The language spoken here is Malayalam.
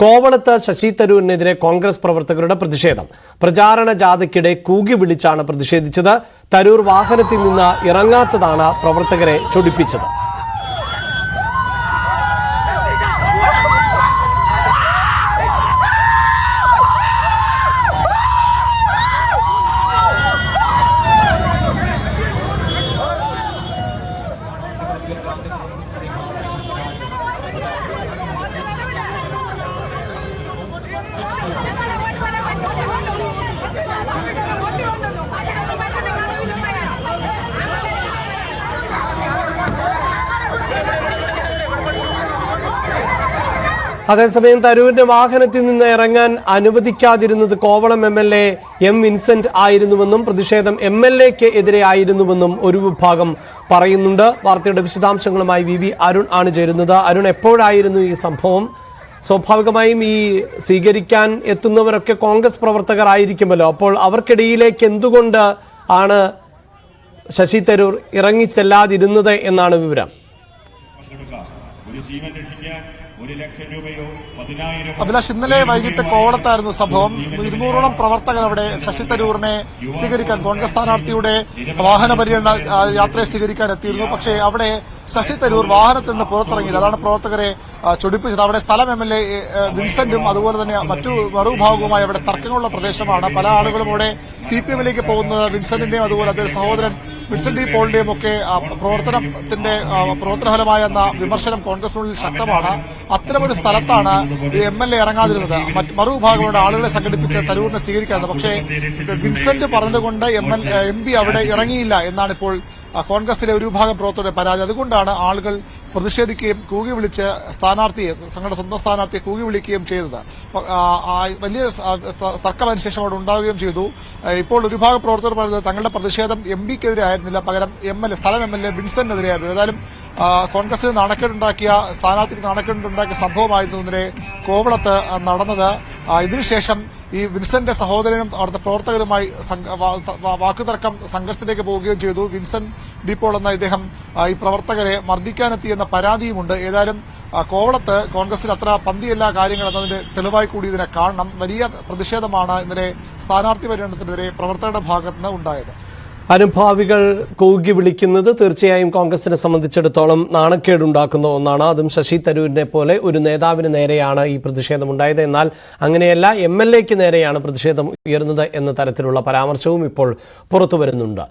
കോവളത്ത് ശശി തരൂരിനെതിരെ കോൺഗ്രസ് പ്രവർത്തകരുടെ പ്രതിഷേധം. പ്രചാരണ ജാഥയ്ക്കിടെ കൂകി വിളിച്ചാണ് പ്രതിഷേധിച്ചത്. തരൂർ വാഹനത്തിൽ നിന്ന് ഇറങ്ങാത്തതാണ് പ്രവർത്തകരെ ചൊടിപ്പിച്ചത്. അതേസമയം തരൂരിന്റെ വാഹനത്തിൽ നിന്ന് ഇറങ്ങാൻ അനുവദിക്കാതിരുന്നത് കോവളം MLA M. വിൻസെന്റ് ആയിരുന്നുവെന്നും പ്രതിഷേധം MLAക്ക് എതിരെ ആയിരുന്നുവെന്നും ഒരു വിഭാഗം പറയുന്നുണ്ട്. വാർത്തയുടെ വിശദാംശങ്ങളുമായി VV അരുൺ ആണ് ചേരുന്നത്. അരുൺ, എപ്പോഴായിരുന്നു ഈ സംഭവം? സ്വാഭാവികമായും ഈ സ്വീകരിക്കാൻ എത്തുന്നവരൊക്കെ കോൺഗ്രസ് പ്രവർത്തകർ ആയിരിക്കുമല്ലോ. അപ്പോൾ അവർക്കിടയിലേക്ക് എന്തുകൊണ്ട് ആണ് ശശി തരൂർ ഇറങ്ങിച്ചെല്ലാതിരുന്നത് എന്നാണ് വിവരം. അഭിലാഷ്, ഇന്നലെ വൈകിട്ട് കോവളത്തായിരുന്നു സംഭവം. 200ഓളം പ്രവർത്തകർ അവിടെ ശശി തരൂരിനെ സ്വീകരിക്കാൻ, കോൺഗ്രസ് സ്ഥാനാർത്ഥിയുടെ വാഹന പര്യടന യാത്രയെ സ്വീകരിക്കാൻ എത്തിയിരുന്നു. പക്ഷേ അവിടെ ശശി തരൂർ വാഹനത്തിൽ നിന്ന് പുറത്തിറങ്ങിയില്ല. അതാണ് പ്രവർത്തകരെ ചൊടിപ്പിച്ചത്. അവിടെ സ്ഥലം MLA വിൻസെന്റും അതുപോലെ തന്നെ മറുഭാഗവുമായി അവിടെ തർക്കങ്ങളുള്ള പ്രദേശമാണ്. പല ആളുകളും അവിടെ CPMലേക്ക് പോകുന്നത് വിൻസെന്റിന്റെയും അതുപോലെ അദ്ദേഹം സഹോദരൻ വിൻസെന്റ് പോളിന്റെയും ഒക്കെ പ്രവർത്തനഫലമായ എന്ന വിമർശനം കോൺഗ്രസിനുള്ളിൽ ശക്തമാണ്. അത്തരമൊരു സ്ഥലത്താണ് MLA ഇറങ്ങാതിരുന്നത്. മറുവിഭാഗങ്ങളുടെ ആളുകളെ സംഘടിപ്പിച്ച് തരൂരിനെ സ്വീകരിക്കാറുണ്ട്. പക്ഷേ വിൻസെന്റ് പറഞ്ഞതുകൊണ്ട് MP അവിടെ ഇറങ്ങിയില്ല എന്നാണ് ഇപ്പോൾ കോൺഗ്രസിലെ ഒരു വിഭാഗം പ്രവർത്തകരുടെ പരാതി. അതുകൊണ്ടാണ് ആളുകൾ പ്രതിഷേധിക്കുകയും കൂകി വിളിച്ച് തങ്ങളുടെ സ്വന്തം സ്ഥാനാർത്ഥിയെ കൂകി വിളിക്കുകയും ചെയ്തത്. വലിയ തർക്കമനുശേഷം അവിടെ ഉണ്ടാവുകയും ചെയ്തു. ഇപ്പോൾ ഒരു വിഭാഗം പ്രവർത്തകർ പറയുന്നത് തങ്ങളുടെ പ്രതിഷേധം MPക്കെതിരെ ആയിരുന്നില്ല, പകരം സ്ഥലം MLA വിൻസെന്റിനെതിരെയായിരുന്നു. ഏതായാലും കോൺഗ്രസിന് നാണക്കേടുണ്ടാക്കിയ, സ്ഥാനാർത്ഥിക്ക് നാണക്കേടുണ്ടാക്കിയ സംഭവമായിരുന്നു ഇന്നലെ കോവളത്ത് നടന്നത്. ഇതിനുശേഷം ഈ വിൻസെന്റ് സഹോദരനും അവിടുത്തെ പ്രവർത്തകരുമായി വാക്കുതർക്കം സംഘർഷത്തിലേക്ക് പോവുകയും ചെയ്തു. വിൻസെന്റ് ഡിപ്പോൾ എന്ന ഇദ്ദേഹം ഈ പ്രവർത്തകരെ മർദ്ദിക്കാനെത്തിയെന്ന പരാതിയുമുണ്ട്. ഏതായാലും കോവളത്ത് കോൺഗ്രസിൽ അത്ര പന്തിയല്ല കാര്യങ്ങൾ എന്നതിന്റെ തെളിവായി കൂടി ഇതിനെ കാണണം. വലിയ പ്രതിഷേധമാണ് ഇന്നലെ സ്ഥാനാർത്ഥി പര്യടനത്തിനെതിരെ പ്രവർത്തകരുടെ ഭാഗത്തുനിന്ന് ഉണ്ടായത്. അനുഭാവികൾ കൂകി വിളിക്കുന്നത് തീർച്ചയായും കോൺഗ്രസിനെ സംബന്ധിച്ചിടത്തോളം നാണക്കേടുണ്ടാക്കുന്ന ഒന്നാണ്. അതും ശശി തരൂരിനെ പോലെ ഒരു നേതാവിന് നേരെയാണ് ഈ പ്രതിഷേധമുണ്ടായത്. എന്നാൽ അങ്ങനെയല്ല, MLAക്ക് നേരെയാണ് പ്രതിഷേധം ഉയർന്നത് എന്ന തരത്തിലുള്ള പരാമർശവും ഇപ്പോൾ പുറത്തുവരുന്നുണ്ട്.